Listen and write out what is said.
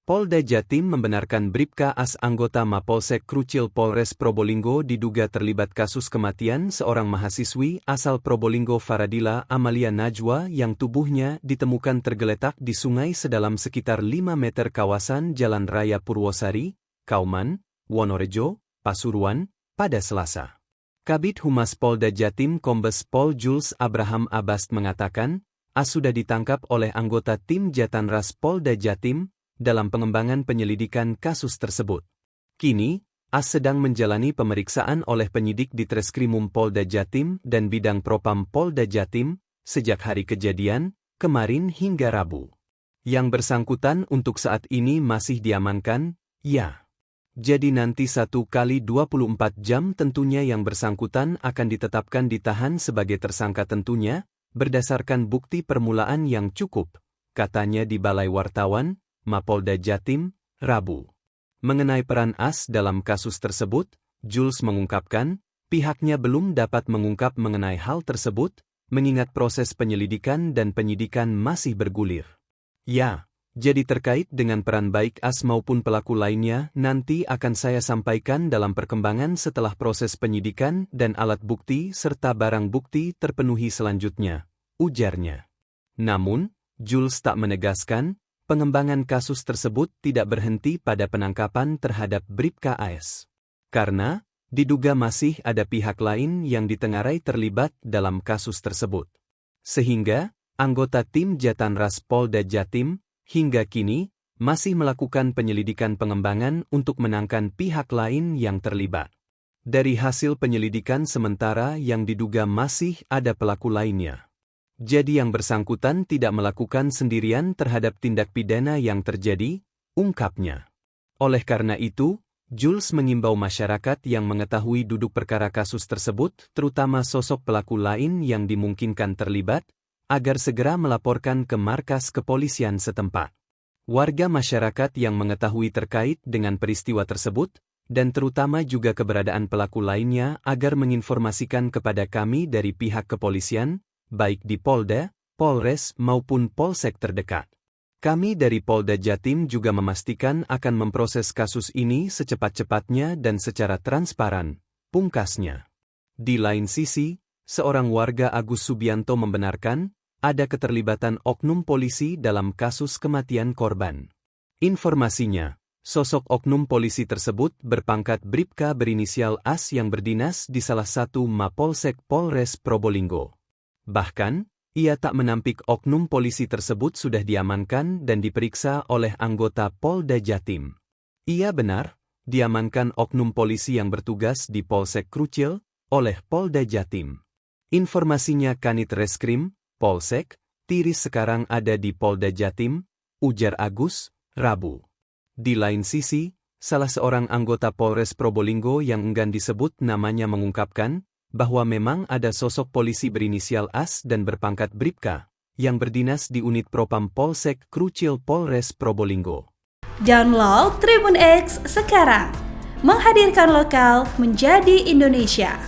Polda Jatim membenarkan Bribka As anggota Mapolsek Krucil Polres Probolinggo diduga terlibat kasus kematian seorang mahasiswi asal Probolinggo Faradila Amalia Najwa yang tubuhnya ditemukan tergeletak di sungai sedalam sekitar 5 meter kawasan Jalan Raya Purwosari, Kauman, Wonorejo, Pasuruan, pada Selasa. Kabid Humas Polda Jatim Kombes Pol Jules Abraham Abast mengatakan, As sudah ditangkap oleh anggota tim Jatanras Polda Jatim dalam pengembangan penyelidikan kasus tersebut. Kini, As sedang menjalani pemeriksaan oleh penyidik di Treskrimum Polda Jatim dan Bidang Propam Polda Jatim sejak hari kejadian, kemarin hingga Rabu. Yang bersangkutan untuk saat ini masih diamankan, ya. Jadi nanti 1 kali 24 jam tentunya yang bersangkutan akan ditetapkan ditahan sebagai tersangka tentunya, berdasarkan bukti permulaan yang cukup, katanya di Balai Wartawan, Mapolda Jatim, Rabu. Mengenai peran As dalam kasus tersebut, Jules mengungkapkan, pihaknya belum dapat mengungkap mengenai hal tersebut, mengingat proses penyelidikan dan penyidikan masih bergulir. Ya, jadi terkait dengan peran baik As maupun pelaku lainnya nanti akan saya sampaikan dalam perkembangan setelah proses penyidikan dan alat bukti serta barang bukti terpenuhi selanjutnya, ujarnya. Namun, Jules tak menegaskan, pengembangan kasus tersebut tidak berhenti pada penangkapan terhadap Bribka AS. Karena, diduga masih ada pihak lain yang ditengarai terlibat dalam kasus tersebut. Sehingga, anggota tim Jatanras Polda Jatim, hingga kini, masih melakukan penyelidikan pengembangan untuk menangkan pihak lain yang terlibat. Dari hasil penyelidikan sementara yang diduga masih ada pelaku lainnya. Jadi yang bersangkutan tidak melakukan sendirian terhadap tindak pidana yang terjadi, ungkapnya. Oleh karena itu, Jules mengimbau masyarakat yang mengetahui duduk perkara kasus tersebut, terutama sosok pelaku lain yang dimungkinkan terlibat, agar segera melaporkan ke markas kepolisian setempat. Warga masyarakat yang mengetahui terkait dengan peristiwa tersebut, dan terutama juga keberadaan pelaku lainnya agar menginformasikan kepada kami dari pihak kepolisian, baik di Polda, Polres maupun Polsek terdekat. Kami dari Polda Jatim juga memastikan akan memproses kasus ini secepat-cepatnya dan secara transparan, pungkasnya. Di lain sisi, seorang warga Agus Subianto membenarkan, ada keterlibatan oknum polisi dalam kasus kematian korban. Informasinya, sosok oknum polisi tersebut berpangkat Bribka berinisial As yang berdinas di salah satu Mapolsek Polres Probolinggo. Bahkan, ia tak menampik oknum polisi tersebut sudah diamankan dan diperiksa oleh anggota Polda Jatim. Ia benar, diamankan oknum polisi yang bertugas di Polsek Krucil oleh Polda Jatim. Informasinya Kanit Reskrim, Polsek, Tiris sekarang ada di Polda Jatim, ujar Agus, Rabu. Di lain sisi, salah seorang anggota Polres Probolinggo yang enggan disebut namanya mengungkapkan, bahwa memang ada sosok polisi berinisial As dan berpangkat Bribka, yang berdinas di unit Propam Polsek Krucil Polres Probolinggo. Download Tribun X sekarang, menghadirkan lokal menjadi Indonesia.